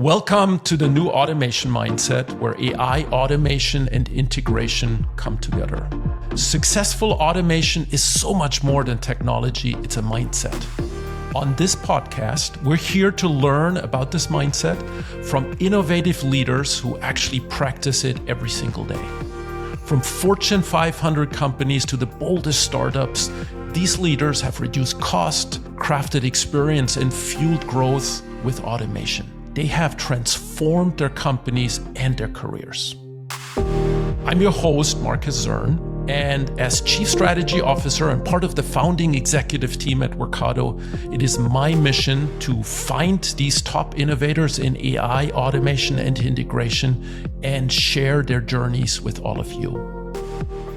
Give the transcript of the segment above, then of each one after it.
Welcome to the new automation mindset where AI, automation, and integration come together. Successful automation is so much more than technology, it's a mindset. On this podcast, we're here to learn about this mindset from innovative leaders who actually practice it every single day. From Fortune 500 companies to the boldest startups, these leaders have reduced cost, crafted experience, and fueled growth with automation. They have transformed their companies and their careers. I'm your host, Markus Zirn, and as Chief Strategy Officer and part of the founding executive team at Workiva, it is my mission to find these top innovators in AI, automation, and integration and share their journeys with all of you.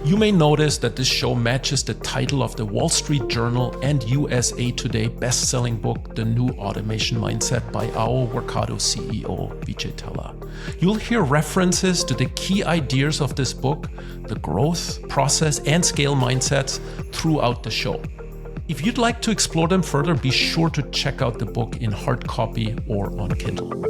You may notice that this show matches the title of the Wall Street Journal and USA Today best-selling book, The New Automation Mindset by our Workiva CEO, Vijay Tella. You'll hear references to the key ideas of this book, the growth, process, and scale mindsets throughout the show. If you'd like to explore them further, be sure to check out the book in hard copy or on Kindle.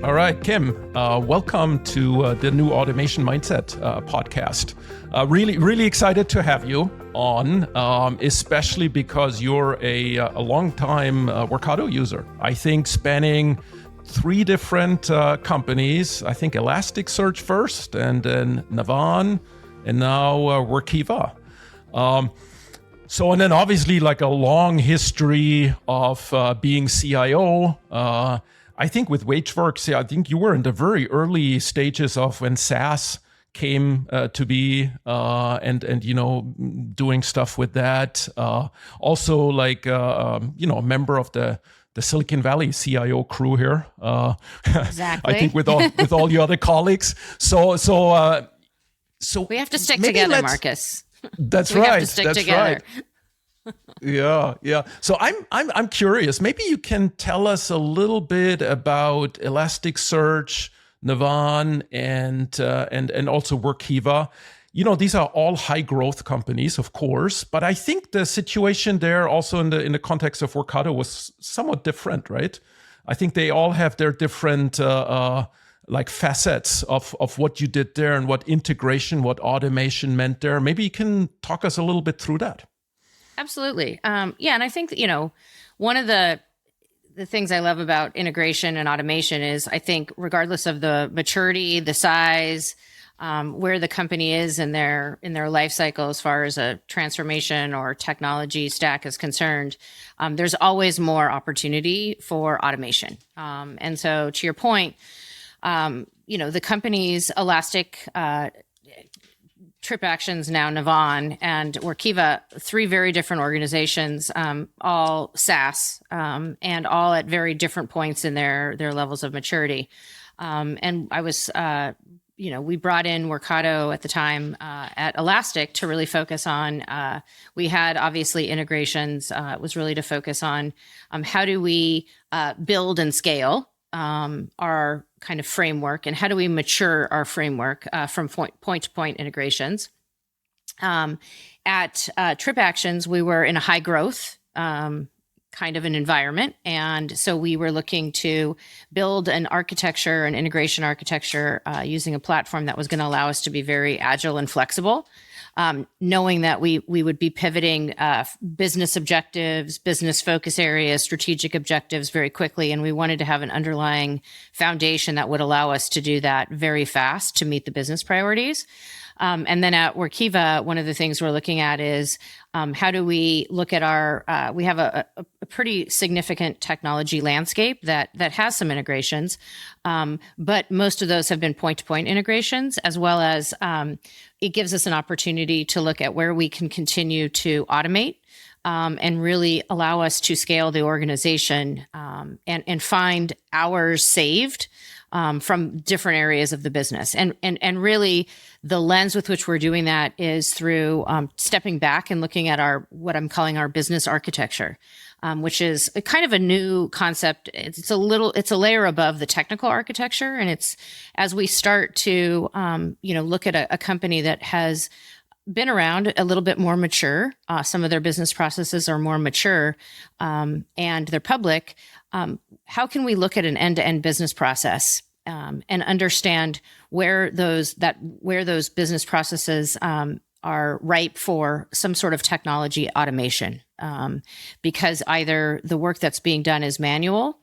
All right, Kim, welcome to the New Automation Mindset podcast. Really excited to have you on, especially because you're a long-time Workiva user. I think spanning 3 different companies, I think Elasticsearch first, and then Navan, and now Workiva. And then obviously like a long history of being CIO. I think with WageWorks, I think you were in the very early stages of when SaaS came to be, and doing stuff with that. Also, like a member of the Silicon Valley CIO crew here. Exactly. I think with all your other colleagues. So we have to stick together, Markus. That's we right. Have to stick that's together. Right. Yeah. So I'm curious. Maybe you can tell us a little bit about Elasticsearch, Navan, and also Workiva. These are all high growth companies, of course, but I think the situation there also in the context of Workiva was somewhat different, right? I think they all have their different like facets of what you did there and what integration, what automation meant there. Maybe you can talk us a little bit through that. Absolutely. And I think, one of the things I love about integration and automation is I think regardless of the maturity, the size, where the company is in their life cycle as far as a transformation or technology stack is concerned, there's always more opportunity for automation. And so to your point, the company's Elastic, TripActions, now Navan, and Workiva, 3 very different organizations, all SaaS, and all at very different points in their levels of maturity. And I was, we brought in Workiva at the time at Elastic to really focus on, we had obviously integrations. It was really to focus on how do we build and scale our kind of framework, and how do we mature our framework from point-to-point integrations. At TripActions, we were in a high growth kind of an environment, and so we were looking to build an integration architecture using a platform that was going to allow us to be very agile and flexible. Knowing that we would be pivoting business objectives, business focus areas, strategic objectives very quickly. And we wanted to have an underlying foundation that would allow us to do that very fast to meet the business priorities. And then at Workiva, one of the things we're looking at is how do we look at we have a pretty significant technology landscape that has some integrations, but most of those have been point-to-point integrations, as well as it gives us an opportunity to look at where we can continue to automate and really allow us to scale the organization and find hours saved from different areas of the business. And really the lens with which we're doing that is through stepping back and looking at what I'm calling our business architecture, which is a kind of a new concept. It's a layer above the technical architecture. And it's as we start to, look at a company that has been around, a little bit more mature. Some of their business processes are more mature, and they're public. How can we look at an end-to-end business process and understand where those business processes are ripe for some sort of technology automation? Because either the work that's being done is manual,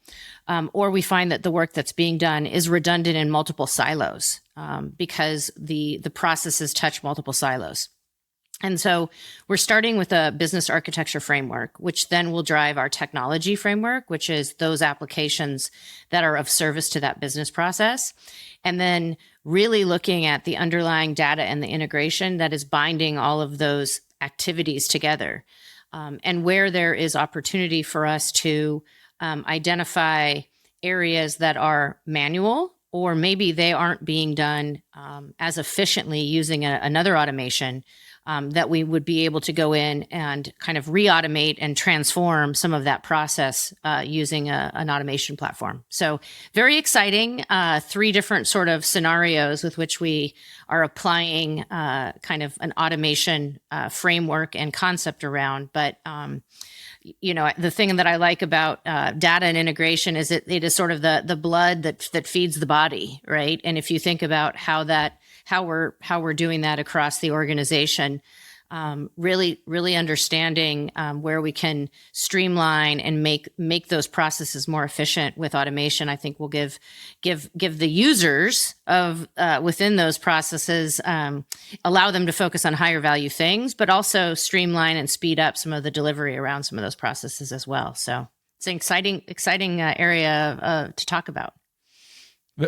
or we find that the work that's being done is redundant in multiple silos, because the processes touch multiple silos. And so we're starting with a business architecture framework, which then will drive our technology framework, which is those applications that are of service to that business process. And then really looking at the underlying data and the integration that is binding all of those activities together. And where there is opportunity for us to identify areas that are manual, or maybe they aren't being done as efficiently using another automation, that we would be able to go in and kind of re-automate and transform some of that process using an automation platform. So very exciting, 3 different sort of scenarios with which we are applying kind of an automation framework and concept around. But the thing that I like about data and integration is it is sort of the blood that feeds the body, right? And if you think about how we're doing that across the organization, really understanding where we can streamline and make those processes more efficient with automation, I think will give the users of within those processes, allow them to focus on higher value things, but also streamline and speed up some of the delivery around some of those processes as well. So it's an exciting area to talk about.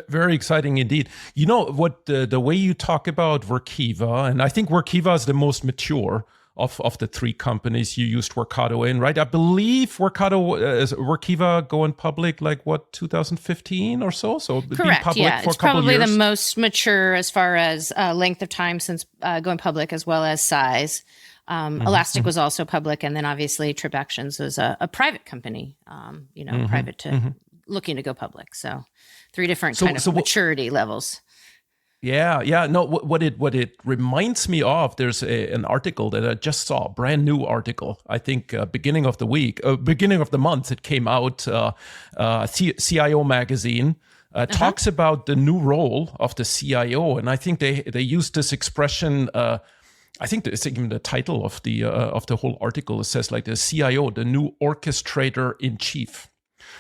Very exciting indeed. You know what, the way you talk about Workiva, and I think Workiva is the most mature of the 3 companies you used Workato in, right? I believe Workiva going public 2015 or so? So correct, being public yeah. for It's a couple probably years. the most mature as far as length of time since going public, as well as size. Elastic was also public, and then obviously TripActions was a private company, private to looking to go public. So 3 different kind of maturity levels. Yeah. No, what it reminds me of, there's an article that I just saw, brand new article. I think beginning of the month, it came out. CIO magazine talks about the new role of the CIO, and I think they use this expression. I think it's even the title of the whole article. It says the CIO, the new orchestrator in chief.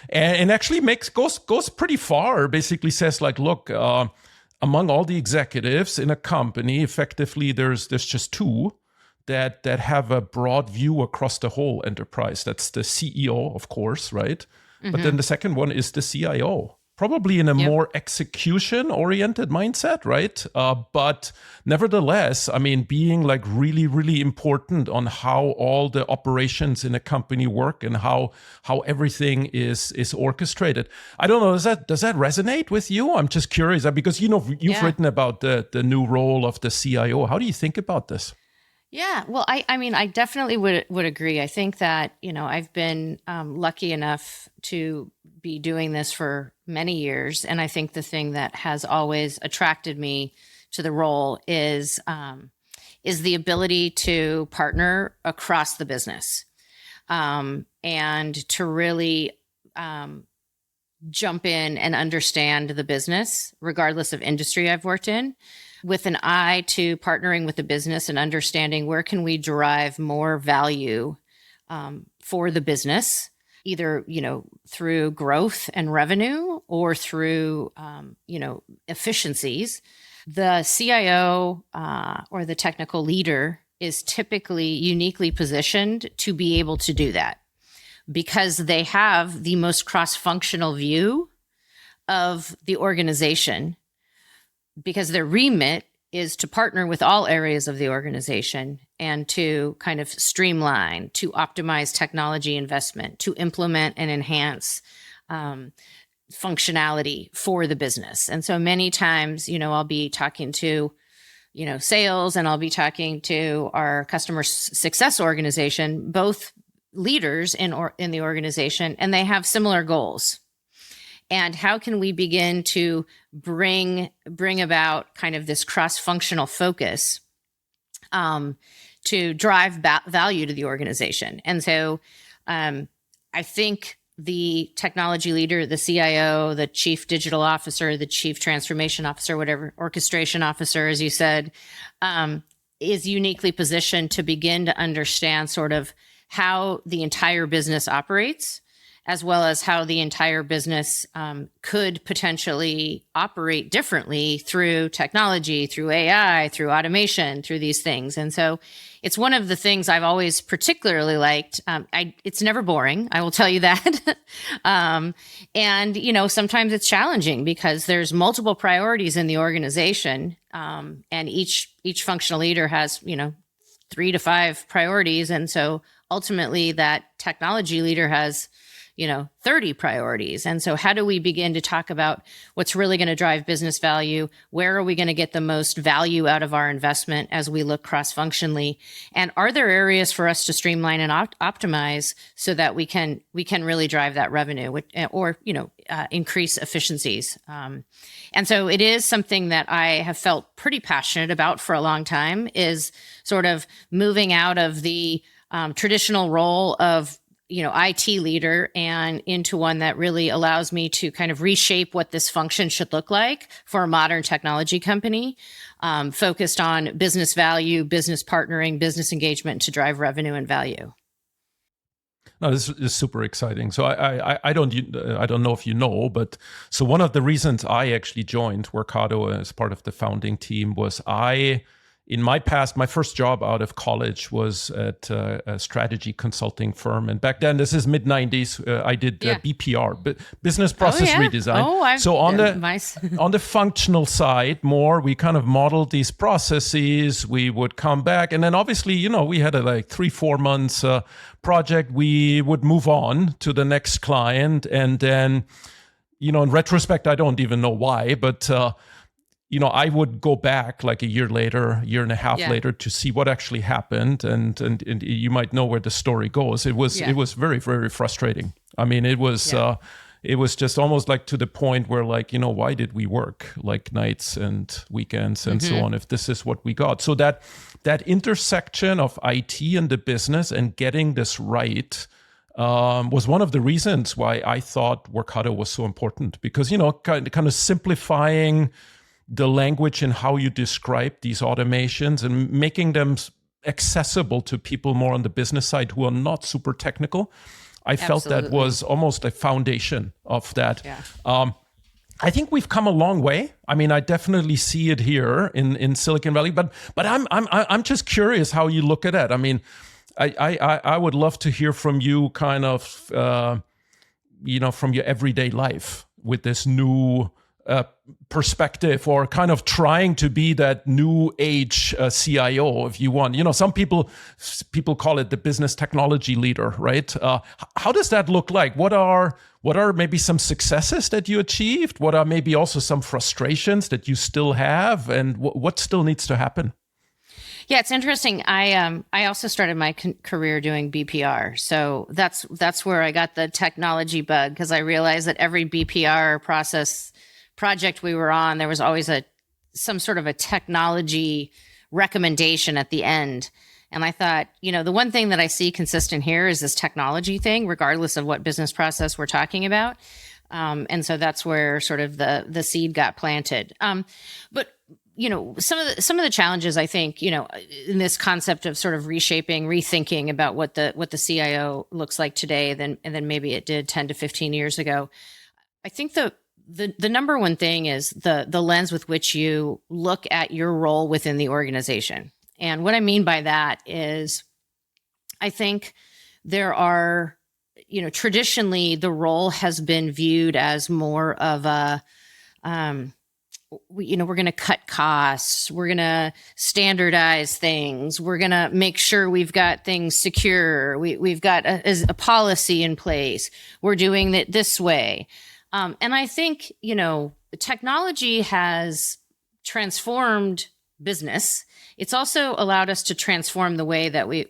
And actually goes pretty far. Basically says look, among all the executives in a company, effectively there's just 2 that have a broad view across the whole enterprise. That's the CEO, of course, right? But then the second one is the CIO, probably in a more execution-oriented mindset, right? But nevertheless, I mean, being really, really important on how all the operations in a company work and how everything is orchestrated. I don't know, does that resonate with you? I'm just curious, because you've written about the new role of the CIO. How do you think about this? Yeah, well, I mean, I definitely would agree. I think that, I've been lucky enough to be doing this for many years. And I think the thing that has always attracted me to the role is the ability to partner across the business, and to really jump in and understand the business, regardless of industry I've worked in, with an eye to partnering with the business and understanding where can we derive more value for the business, either, through growth and revenue or through, efficiencies. The CIO or the technical leader is typically uniquely positioned to be able to do that because they have the most cross-functional view of the organization, because their remit is to partner with all areas of the organization and to kind of streamline, to optimize technology investment, to implement and enhance functionality for the business. And so many times, I'll be talking to, sales, and I'll be talking to our customer success organization, both leaders in the organization, and they have similar goals. And how can we begin to bring about kind of this cross-functional focus to drive value to the organization. And so I think the technology leader, the CIO, the chief digital officer, the chief transformation officer, whatever, orchestration officer, as you said, is uniquely positioned to begin to understand sort of how the entire business operates, as well as how the entire business could potentially operate differently through technology, through AI, through automation, through these things. And so it's one of the things I've always particularly liked. It's never boring, I will tell you that. And, sometimes it's challenging because there's multiple priorities in the organization. And each functional leader has, 3 to 5 priorities. And so ultimately that technology leader has 30 priorities. And so how do we begin to talk about what's really going to drive business value? Where are we going to get the most value out of our investment as we look cross-functionally? And are there areas for us to streamline and optimize so that we can really drive that revenue or increase efficiencies? And so it is something that I have felt pretty passionate about for a long time, is sort of moving out of the traditional role of IT leader and into one that really allows me to kind of reshape what this function should look like for a modern technology company, focused on business value, business partnering, business engagement to drive revenue and value. No, this is super exciting. So I don't know if you know, but so one of the reasons I actually joined Workado as part of the founding team was in my past, my first job out of college was at a strategy consulting firm. And back then, this is mid-90s, I did BPR, business process redesign. So on the functional side, we kind of modeled these processes. We would come back. And then obviously, we had a 3-4 months project. We would move on to the next client. And then, in retrospect, I don't even know why, but I would go back like a year and a half later to see what actually happened, and you might know where the story goes. It was very, very frustrating. I mean, it was just almost like to the point where why did we work like nights and weekends and so on if this is what we got? So that intersection of IT and the business and getting this right was one of the reasons why I thought Workado was so important, because kind of simplifying the language and how you describe these automations and making them accessible to people more on the business side who are not super technical. I felt that was almost a foundation of that. Yeah. I think we've come a long way. I mean, I definitely see it here in Silicon Valley, but I'm just curious how you look at that. I mean, I would love to hear from you, kind of, from your everyday life with this new perspective, or kind of trying to be that new age CIO, if you want. Some people call it the business technology leader, right? How does that look like? What are maybe some successes that you achieved? What are maybe also some frustrations that you still have, and what still needs to happen? Yeah, it's interesting. I also started my career doing BPR, so that's where I got the technology bug, because I realized that every BPR project we were on, there was always some sort of a technology recommendation at the end. And I thought, the one thing that I see consistent here is this technology thing, regardless of what business process we're talking about. And so that's where sort of the seed got planted. But some of the challenges, I think, in this concept of sort of reshaping, rethinking about what the CIO looks like today and then maybe it did 10 to 15 years ago. I think the number one thing is the lens with which you look at your role within the organization. And what I mean by that is, I think there are, traditionally the role has been viewed as more of a, we're going to cut costs, we're going to standardize things, we're going to make sure we've got things secure, we've got a policy in place, we're doing it this way. And I think, technology has transformed business. It's also allowed us to transform the way that we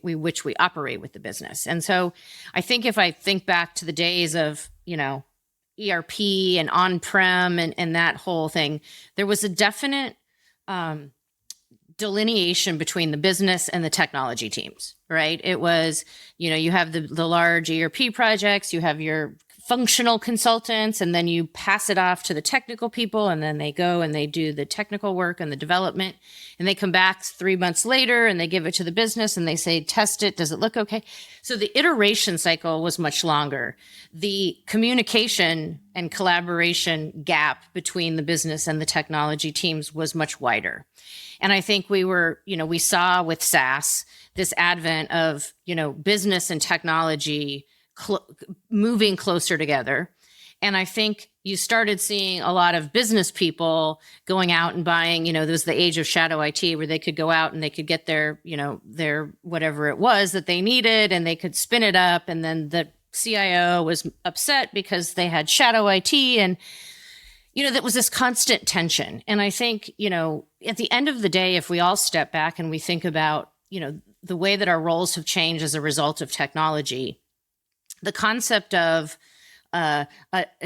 operate with the business. And so I think if I think back to the days of, ERP and on-prem and that whole thing, there was a definite delineation between the business and the technology teams, right? It was, you have the large ERP projects, you have your functional consultants, and then you pass it off to the technical people, and then they go and they do the technical work and the development, and they come back 3 months later and they give it to the business and they say, test it. Does it look okay? So the iteration cycle was much longer. The communication and collaboration gap between the business and the technology teams was much wider. And I think we saw with SaaS this advent of, business and technology moving closer together. And I think you started seeing a lot of business people going out and buying, there was the age of shadow IT where they could go out and they could get their whatever it was that they needed and they could spin it up. And then the CIO was upset because they had shadow IT and, that was this constant tension. And I think, at the end of the day, if we all step back and we think about, the way that our roles have changed as a result of technology, the concept of a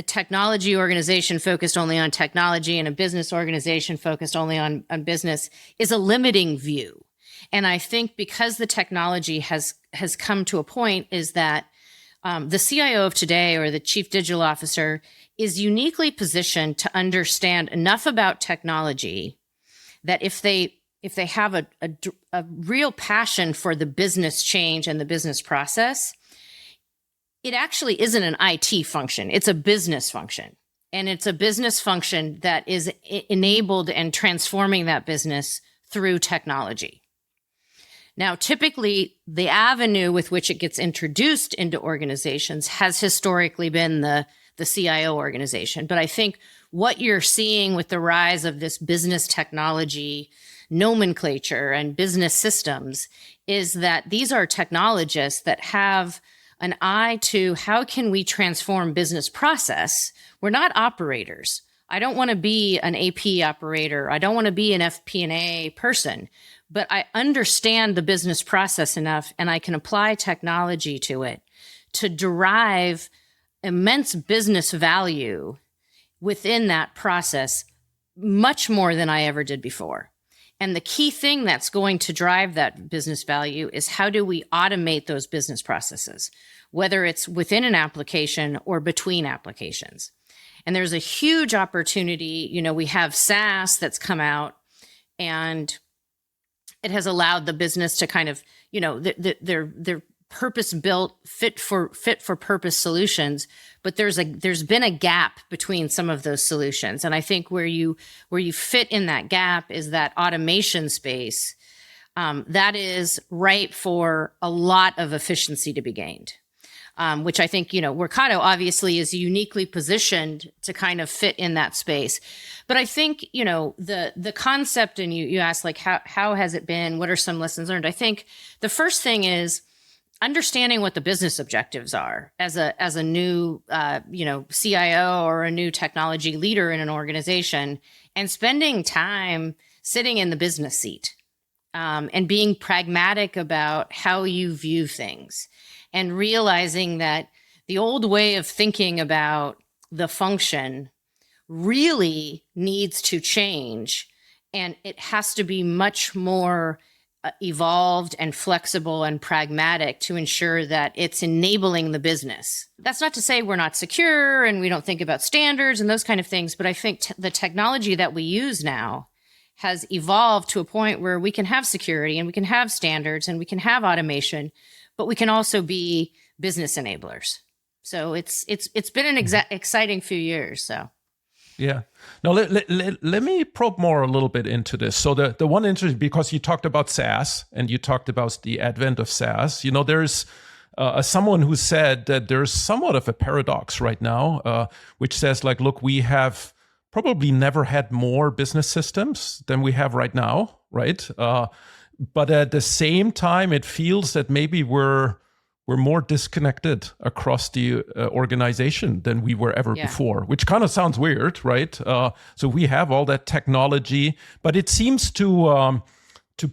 technology organization focused only on technology and a business organization focused only on business is a limiting view. And I think because the technology has come to a point is that the CIO of today or the chief digital officer is uniquely positioned to understand enough about technology that if they have a real passion for the business change and the business process, it actually isn't an IT function. It's a business function. And it's a business function that is enabled and transforming that business through technology. Now, typically, the avenue with which it gets introduced into organizations has historically been the CIO organization. But I think what you're seeing with the rise of this business technology nomenclature and business systems is that these are technologists that have an eye to how can we transform business process. We're not operators. I don't want to be an AP operator. I don't want to be an FP&A person, but I understand the business process enough and I can apply technology to it to derive immense business value within that process, much more than I ever did before. And the key thing that's going to drive that business value is how do we automate those business processes, whether it's within an application or between applications. And there's a huge opportunity. We have SaaS that's come out and it has allowed the business to kind of, they're purpose-built, fit for purpose solutions, but there's been a gap between some of those solutions. And I think where you fit in that gap is that automation space that is ripe for a lot of efficiency to be gained, which I think, Workiva obviously is uniquely positioned to kind of fit in that space. But I think, the concept, and you asked like, how has it been? What are some lessons learned? I think the first thing is understanding what the business objectives are as a new, CIO or a new technology leader in an organization, and spending time sitting in the business seat and being pragmatic about how you view things and realizing that the old way of thinking about the function really needs to change, and it has to be much more evolved and flexible and pragmatic to ensure that it's enabling the business. That's not to say we're not secure and we don't think about standards and those kind of things, but I think the technology that we use now has evolved to a point where we can have security and we can have standards and we can have automation, but we can also be business enablers. So it's been an exciting few years. So. Yeah. Now, let me probe more a little bit into this. So the one interesting, because you talked about SaaS and you talked about the advent of SaaS, there's someone who said that there's somewhat of a paradox right now, which says like, look, we have probably never had more business systems than we have right now, right? But at the same time, it feels that maybe we're more disconnected across the organization than we were ever before, which kind of sounds weird, right? So we have all that technology, but it seems to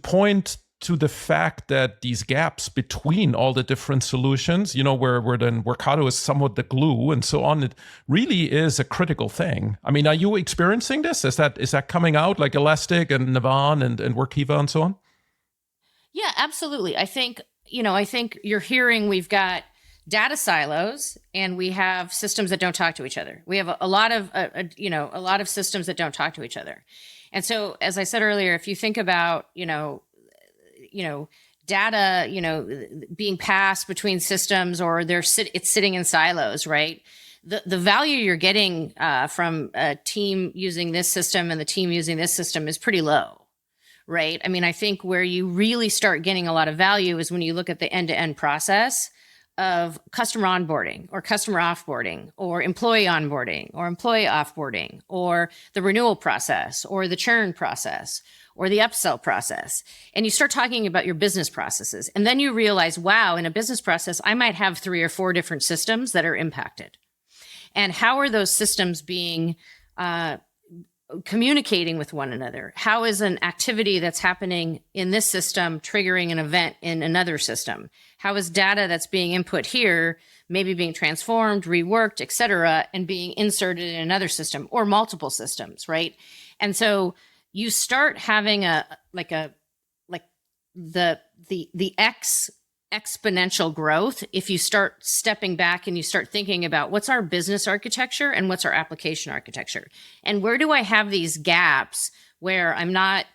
point to the fact that these gaps between all the different solutions, where then Workato is somewhat the glue and so on, it really is a critical thing. I mean, are you experiencing this? Is that coming out like Elastic and Navan and Workiva and so on? Yeah, absolutely. I think you're hearing we've got data silos and we have systems that don't talk to each other. We have a lot of systems that don't talk to each other. And so, as I said earlier, if you think about, data, being passed between systems, or it's sitting in silos, right? The value you're getting from a team using this system and the team using this system is pretty low, right? I mean, I think where you really start getting a lot of value is when you look at the end-to-end process of customer onboarding or customer offboarding or employee onboarding or employee offboarding or the renewal process or the churn process or the upsell process. And you start talking about your business processes. And then you realize, wow, in a business process, I might have 3 or 4 different systems that are impacted. And how are those systems being communicating with one another? How is an activity that's happening in this system triggering an event in another system? How is data that's being input here maybe being transformed, reworked, et cetera, and being inserted in another system or multiple systems, right? And so you start having the exponential growth if you start stepping back and you start thinking about what's our business architecture and what's our application architecture, and where do I have these gaps where I'm not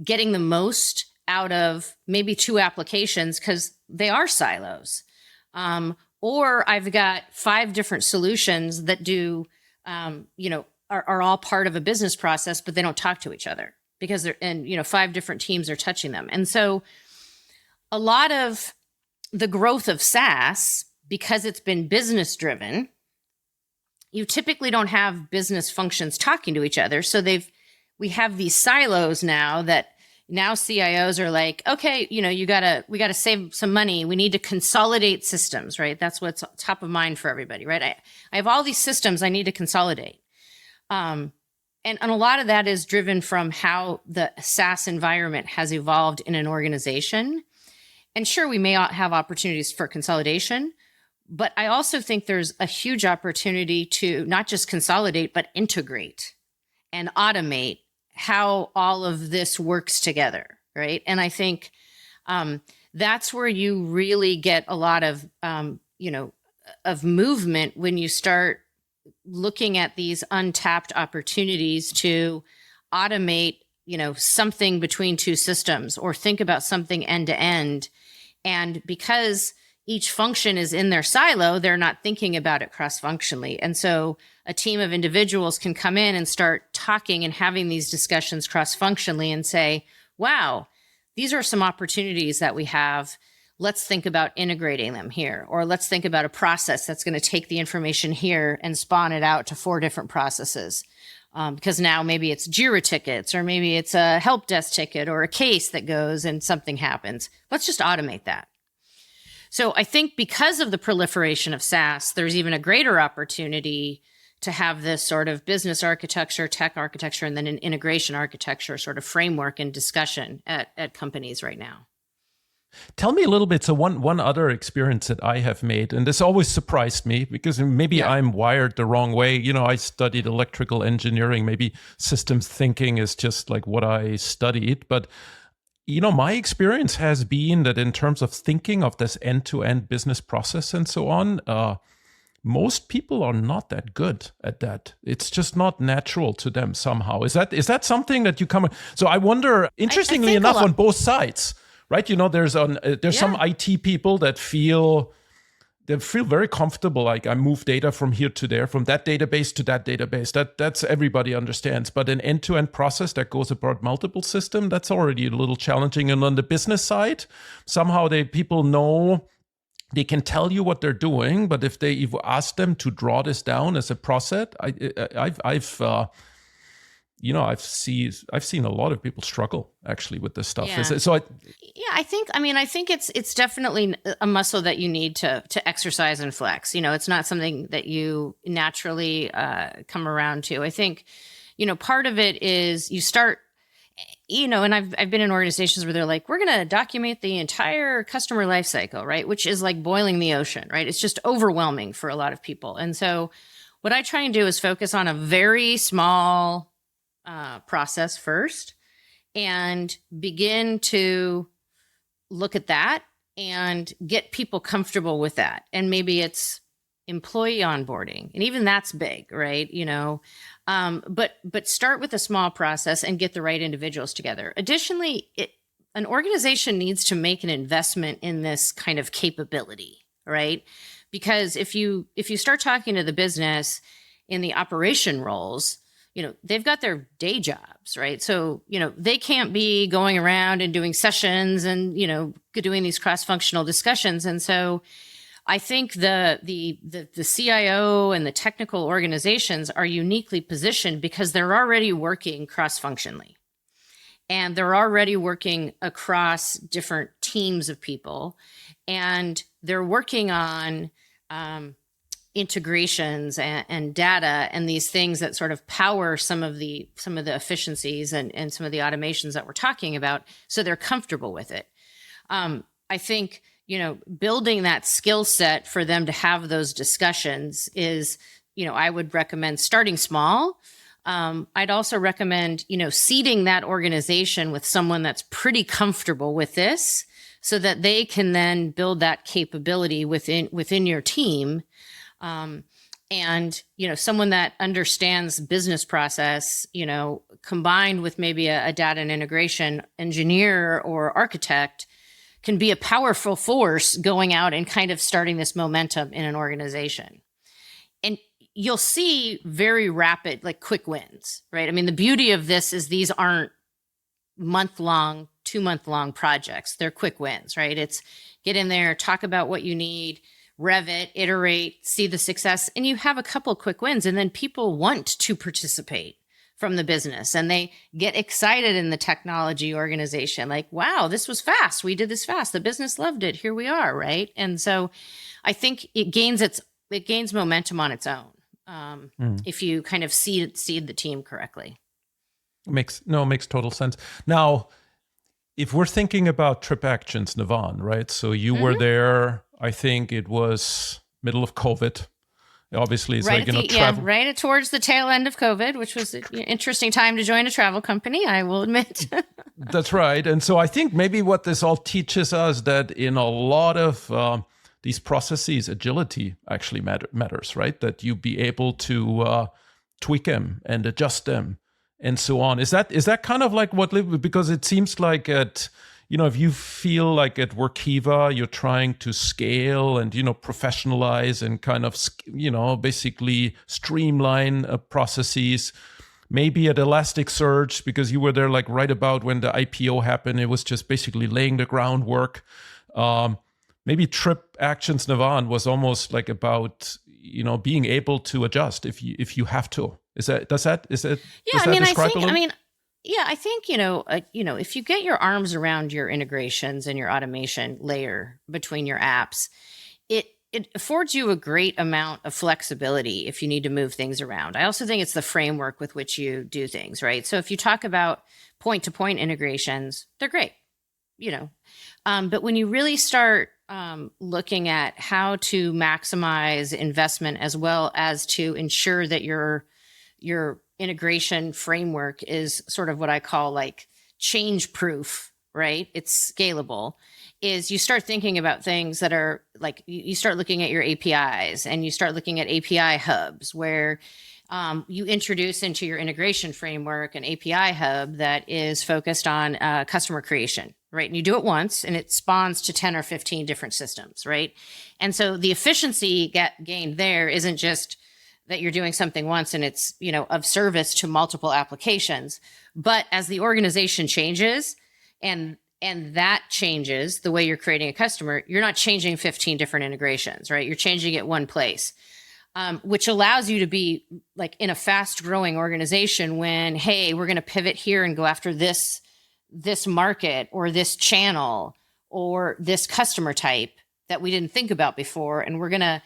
getting the most out of maybe 2 applications because they are silos, or I've got 5 different solutions that do are all part of a business process, but they don't talk to each other because 5 different teams are touching them. And so a lot of the growth of SaaS, because it's been business driven, you typically don't have business functions talking to each other. So we have these silos now that now CIOs are like, okay, we got to save some money. We need to consolidate systems, right? That's what's top of mind for everybody, right? I have all these systems I need to consolidate. And a lot of that is driven from how the SaaS environment has evolved in an organization. And sure, we may have opportunities for consolidation, but I also think there's a huge opportunity to not just consolidate, but integrate and automate how all of this works together, right? And I think that's where you really get a lot of, of movement when you start looking at these untapped opportunities to automate, something between 2 systems or think about something end to end. And because each function is in their silo, they're not thinking about it cross-functionally. And so a team of individuals can come in and start talking and having these discussions cross-functionally and say, wow, these are some opportunities that we have. Let's think about integrating them here, or let's think about a process that's going to take the information here and spawn it out to 4 different processes. Because now maybe it's Jira tickets, or maybe it's a help desk ticket or a case that goes and something happens. Let's just automate that. So I think because of the proliferation of SaaS, there's even a greater opportunity to have this sort of business architecture, tech architecture, and then an integration architecture sort of framework and discussion at companies right now. Tell me a little bit. So one other experience that I have made, and this always surprised me because maybe I'm wired the wrong way. I studied electrical engineering. Maybe systems thinking is just like what I studied. But, my experience has been that in terms of thinking of this end-to-end business process and so on, most people are not that good at that. It's just not natural to them somehow. Is that something that you come? So I wonder, interestingly enough, on both sides. Right, there's some IT people that feel very comfortable. Like I move data from here to there, from that database to that database. That's everybody understands. But an end-to-end process that goes about multiple systems, that's already a little challenging. And on the business side, somehow people know they can tell you what they're doing, but if they ask them to draw this down as a process, I've seen a lot of people struggle actually with this stuff. Yeah. I think it's definitely a muscle that you need to exercise and flex. It's not something that you naturally come around to. I think, part of it is you start, And I've been in organizations where they're like, we're going to document the entire customer life cycle, right? Which is like boiling the ocean, right? It's just overwhelming for a lot of people. And so what I try and do is focus on a very small process first and begin to look at that and get people comfortable with that. And maybe it's employee onboarding, and even that's big, right? But start with a small process and get the right individuals together. Additionally, an organization needs to make an investment in this kind of capability, right? Because if you start talking to the business in the operation roles, they've got their day jobs, right? So, they can't be going around and doing sessions and, doing these cross-functional discussions. And so I think the CIO and the technical organizations are uniquely positioned because they're already working cross-functionally. And they're already working across different teams of people. And they're working on integrations and data and these things that sort of power some of the efficiencies and some of the automations that we're talking about, so they're comfortable with it. I think building that skill set for them to have those discussions is, I would recommend starting small. I'd also recommend seeding that organization with someone that's pretty comfortable with this, so that they can then build that capability within your team. And someone that understands business process, combined with maybe a data and integration engineer or architect, can be a powerful force going out and kind of starting this momentum in an organization. And you'll see very rapid, like quick wins, right? I mean, the beauty of this is these aren't month-long, 2-month-long projects. They're quick wins, right? It's get in there, talk about what you need, rev it, iterate, see the success, and you have a couple quick wins, and then people want to participate from the business, and they get excited in the technology organization, like, wow, this was fast. We did this fast. The business loved it. Here we are, right? And so I think it gains momentum on its own if you kind of seed the team correctly. Makes total sense. Now, if we're thinking about Trip Actions, Navan, right? So you were there, I think it was middle of COVID. Obviously, it's right travel. Right towards the tail end of COVID, which was an interesting time to join a travel company, I will admit. That's right. And so I think maybe what this all teaches us, that in a lot of these processes, agility actually matters, right? That you be able to tweak them and adjust them and so on. Is that kind of like what, because it seems like if you feel like at Workiva, you're trying to scale and, professionalize and kind of, basically streamline processes. Maybe at Elasticsearch, because you were there like right about when the IPO happened, it was just basically laying the groundwork. Maybe Trip Actions, Navan, was almost like about, being able to adjust if you have to. Yeah, I think, if you get your arms around your integrations and your automation layer between your apps, it affords you a great amount of flexibility if you need to move things around. I also think it's the framework with which you do things, right? So if you talk about point-to-point integrations, they're great, but when you really start looking at how to maximize investment as well as to ensure that your integration framework is sort of what I call like change proof, right? It's scalable. Is you start thinking about things that are like, you start looking at your APIs and you start looking at API hubs where you introduce into your integration framework an API hub that is focused on customer creation, right? And you do it once and it spawns to 10 or 15 different systems, right? And so the efficiency gained there isn't just that you're doing something once and it's, of service to multiple applications. But as the organization changes and that changes the way you're creating a customer, you're not changing 15 different integrations, right? You're changing it one place, which allows you to be like in a fast growing organization when, hey, we're going to pivot here and go after this market or this channel or this customer type that we didn't think about before. And we're going to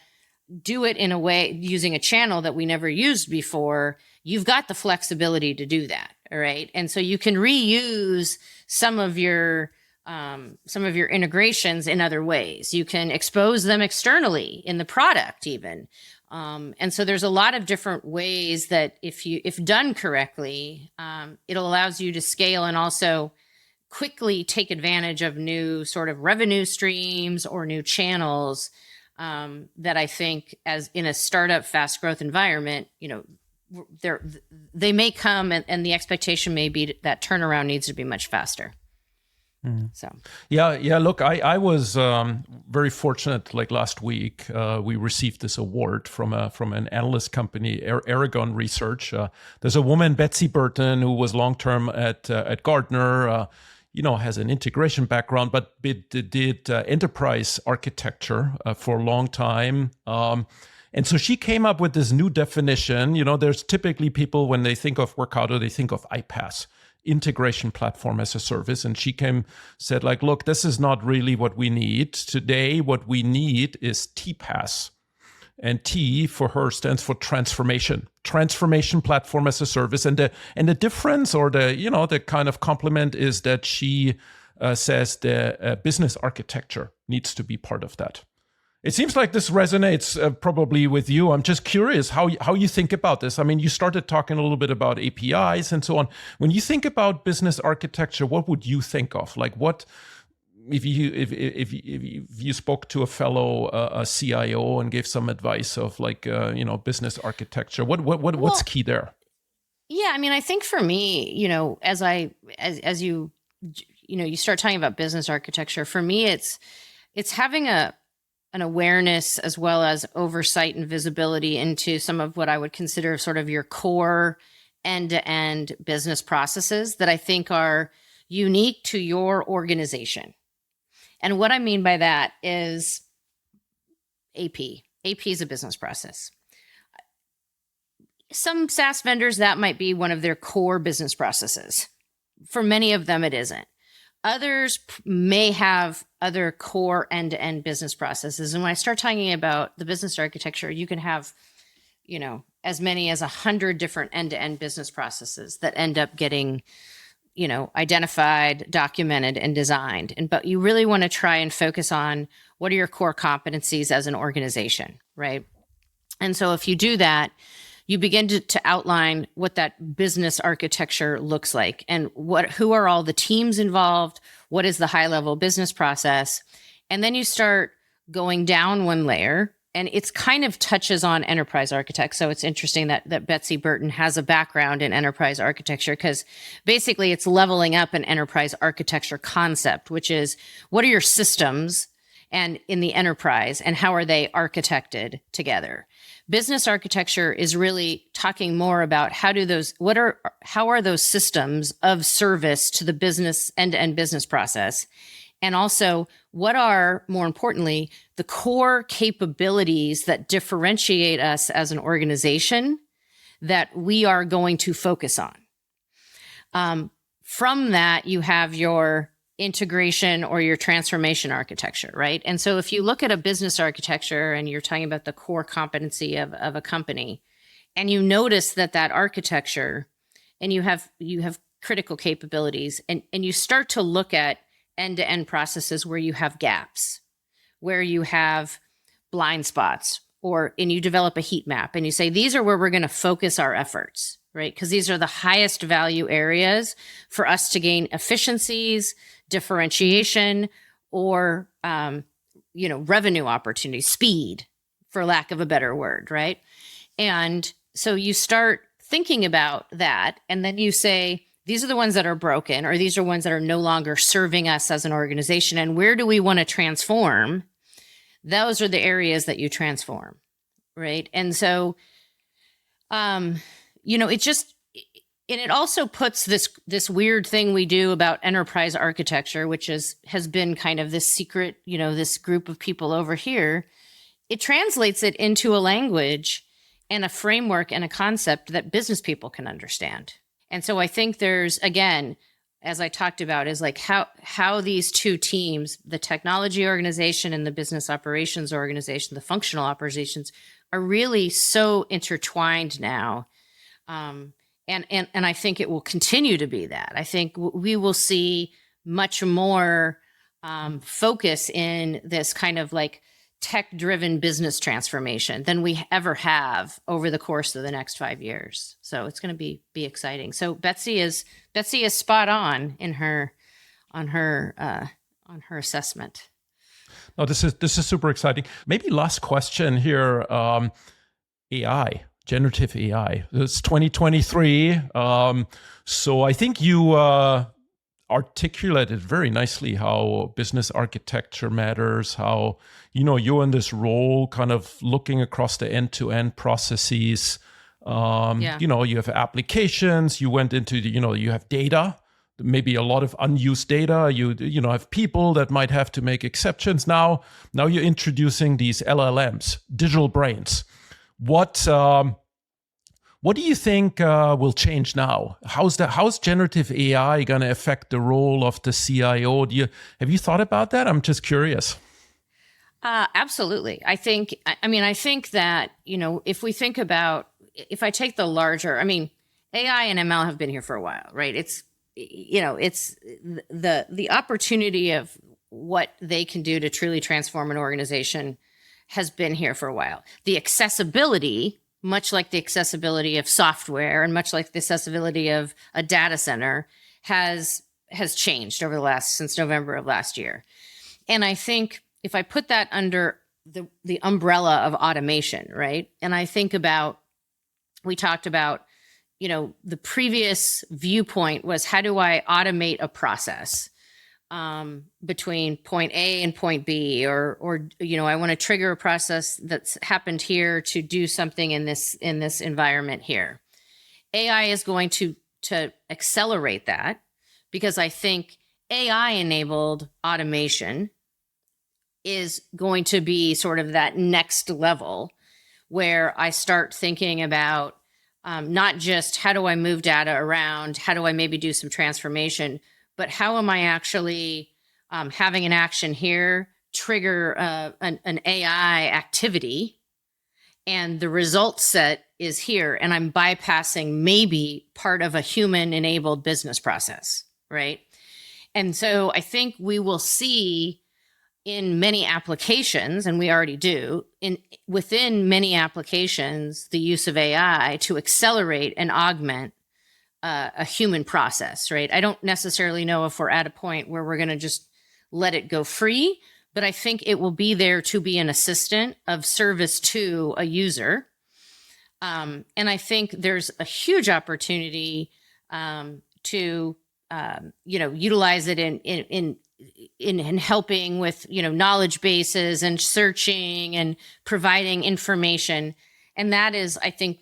do it in a way using a channel that we never used before. You've got the flexibility to do that. right? And so you can reuse some of your integrations in other ways. You can expose them externally in the product even. And so there's a lot of different ways that if done correctly, it allows you to scale and also quickly take advantage of new sort of revenue streams or new channels that I think, as in a startup fast growth environment, they may come and the expectation may be that turnaround needs to be much faster. So yeah. Look, I was very fortunate. Like last week, we received this award from an analyst company, Aragon Research. There's a woman, Betsy Burton, who was long term at Gartner. Has an integration background, but did enterprise architecture for a long time. And so she came up with this new definition. There's typically people, when they think of Workato, they think of iPaaS, integration platform as a service. And she said, like, look, this is not really what we need. Today, what we need is TPaaS. And T for her stands for transformation platform as a service. And the difference, or the kind of complement, is that she says the business architecture needs to be part of that. It seems like this resonates probably with you. I'm just curious how you think about this. I mean, you started talking a little bit about APIs and so on. When you think about business architecture, what would you think of? Like, what if you spoke to a fellow a CIO and gave some advice of business architecture? What's key there? Yeah, I mean, I think for me, as you start talking about business architecture, for me, it's having an awareness as well as oversight and visibility into some of what I would consider sort of your core end-to-end business processes that I think are unique to your organization. And what I mean by that is AP. AP is a business process. Some SaaS vendors, that might be one of their core business processes. For many of them, it isn't. Others may have other core end-to-end business processes. And when I start talking about the business architecture, you can have, as many as 100 different end-to-end business processes that end up getting, identified, documented, and designed. But you really want to try and focus on what are your core competencies as an organization, right? And so if you do that, you begin to outline what that business architecture looks like and who are all the teams involved, what is the high level business process. And then you start going down one layer, and it's kind of touches on enterprise architects. So it's interesting that Betsy Burton has a background in enterprise architecture, because basically it's leveling up an enterprise architecture concept, which is what are your systems and in the enterprise and how are they architected together? Business architecture is really talking more about how are those systems of service to the business end-to-end business process? And also, what are, more importantly, the core capabilities that differentiate us as an organization that we are going to focus on? From that, you have your integration or your transformation architecture, right? And so if you look at a business architecture and you're talking about the core competency of a company, and you notice that architecture, and you have critical capabilities, and you start to look at end-to-end processes where you have gaps, where you have blind spots, and you develop a heat map and you say, these are where we're going to focus our efforts, right? Because these are the highest value areas for us to gain efficiencies, differentiation, or revenue opportunity, speed, for lack of a better word, right? And so you start thinking about that, and then you say, these are the ones that are broken, or these are ones that are no longer serving us as an organization, and where do we want to transform? Those are the areas that you transform, right? And so, it also puts this weird thing we do about enterprise architecture, which has been kind of this secret, this group of people over here. It translates it into a language and a framework and a concept that business people can understand. And so I think there's, again, as I talked about, is like how these two teams, the technology organization and the business operations organization, the functional operations, are really so intertwined now. And I think it will continue to be that. I think we will see much more focus in this kind of like tech-driven business transformation than we ever have over the course of the next 5 years. So it's going to be exciting. So Betsy is spot on in her assessment. No, this is super exciting. Maybe last question here. AI, generative AI. It's 2023. So I think you articulated very nicely how business architecture matters, how, you're in this role kind of looking across the end-to-end processes. You have applications, you went into you have data, maybe a lot of unused data. You have people that might have to make exceptions. Now you're introducing these LLMs, digital brains. What do you think will change now? How's generative AI going to affect the role of the CIO? Have you thought about that? I'm just curious. Absolutely. I think that, if I take the larger, AI and ML have been here for a while, right? It's the opportunity of what they can do to truly transform an organization has been here for a while. The accessibility, much like the accessibility of software and much like the accessibility of a data center, has changed since November of last year. And I think if I put that under the umbrella of automation, right? And I think about, we talked about, the previous viewpoint was, how do I automate a process between point A and point B, or I want to trigger a process that's happened here to do something in this environment here. AI is going to accelerate that, because I think AI enabled automation is going to be sort of that next level where I start thinking about not just how do I move data around, how do I maybe do some transformation, but how am I actually having an action here trigger an AI activity, and the result set is here, and I'm bypassing maybe part of a human-enabled business process, right? And so I think we will see in many applications, and we already do, within many applications, the use of AI to accelerate and augment a human process, right? I don't necessarily know if we're at a point where we're going to just let it go free, but I think it will be there to be an assistant of service to a user. And I think there's a huge opportunity to utilize it in helping with knowledge bases and searching and providing information. And that is, I think,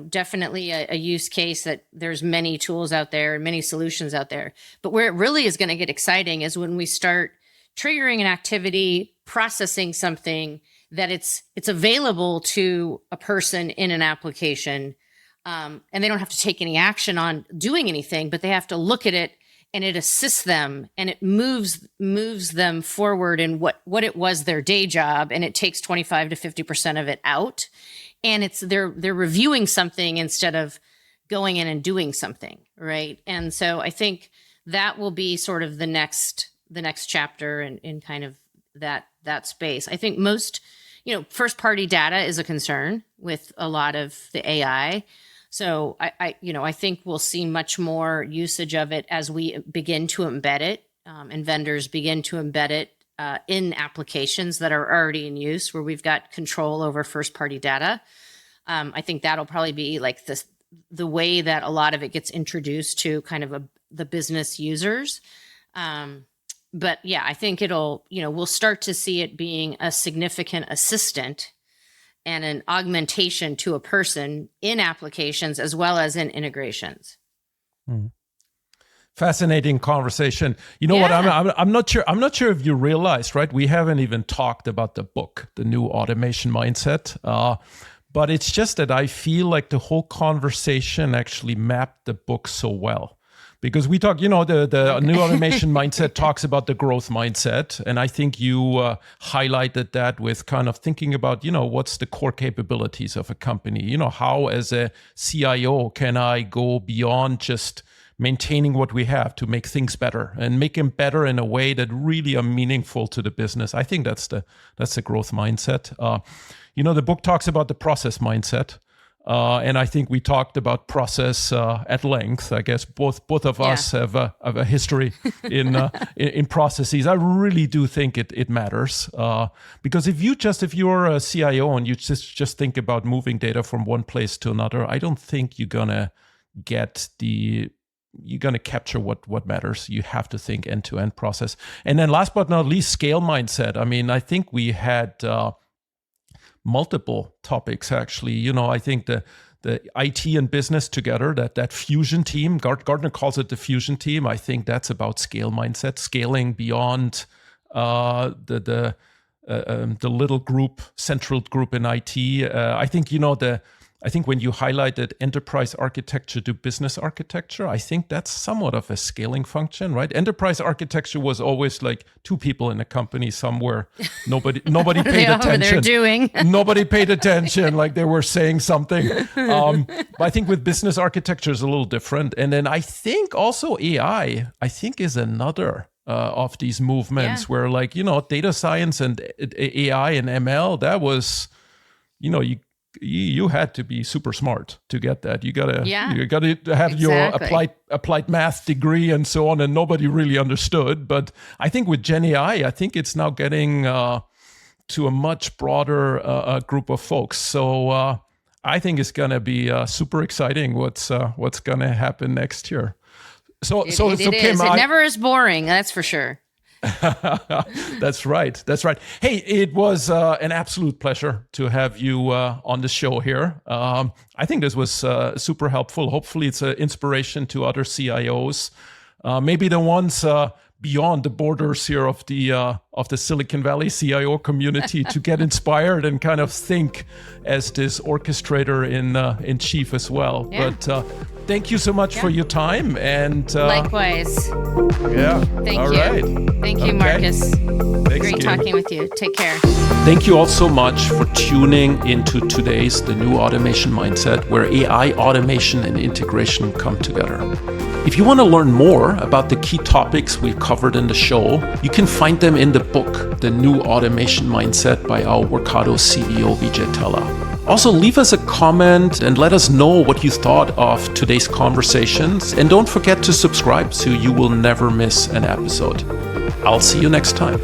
definitely a use case that there's many tools out there and many solutions out there. But where it really is going to get exciting is when we start triggering an activity, processing something that it's available to a person in an application, and they don't have to take any action on doing anything, but they have to look at it, and it assists them, and it moves them forward in what it was their day job, and it takes 25 to 50% of it out. And they're reviewing something instead of going in and doing something, right? And so I think that will be sort of the next chapter in kind of that space. I think most, first party data is a concern with a lot of the AI. So I think we'll see much more usage of it as we begin to embed it, and vendors begin to embed it in applications that are already in use, where we've got control over first party data. I think that'll probably be like the way that a lot of it gets introduced to kind of the business users. But yeah, I think we'll start to see it being a significant assistant and an augmentation to a person in applications as well as in integrations. Fascinating conversation. What? I'm not sure. I'm not sure if you realized, right? We haven't even talked about the book, The New Automation Mindset. But it's just that I feel like the whole conversation actually mapped the book so well. Because we talk, the new automation mindset talks about the growth mindset. And I think you highlighted that with kind of thinking about, what's the core capabilities of a company? How as a CIO can I go beyond just maintaining what we have to make things better and make them better in a way that really are meaningful to the business. I think that's the growth mindset. The book talks about the process mindset. And I think we talked about process at length. I guess both of us have a history in processes. I really do think it matters because if you're a CIO and you just think about moving data from one place to another, I don't think you're gonna capture what matters. You have to think end-to-end process. And then last but not least, scale mindset. I mean, I think we had multiple topics, actually. I think the IT and business together, that fusion team, Gartner calls it the fusion team. I think that's about scale mindset, scaling beyond the little group, central group in IT. I think when you highlighted enterprise architecture to business architecture, I think that's somewhat of a scaling function, right? Enterprise architecture was always like two people in a company somewhere. Nobody paid attention. They're doing. Nobody paid attention, like they were saying something. But I think with business architecture is a little different. And then I think also AI, is another of these movements where data science and AI and ML, that was, you had to be super smart to get that. You gotta have your applied math degree and so on, and nobody really understood. But I think with Gen AI, I think it's now getting to a much broader group of folks. So I think it's gonna be super exciting. What's gonna happen next year? It never is boring. That's for sure. That's right. Hey, it was an absolute pleasure to have you on the show here. I think this was super helpful. Hopefully it's an inspiration to other CIOs, maybe the ones beyond the borders here of the Silicon Valley CIO community to get inspired and kind of think as this orchestrator in chief as well. Yeah. But thank you so much for your time, and likewise. Yeah. Thank all you. Right. Thank you, Markus. Great talking with you. Take care. Thank you all so much for tuning into today's The New Automation Mindset, where AI, automation, and integration come together. If you want to learn more about the key topics we've covered in the show, you can find them in the book, The New Automation Mindset by our Workado CEO, Vijay Tella. Also, leave us a comment and let us know what you thought of today's conversations. And don't forget to subscribe so you will never miss an episode. I'll see you next time.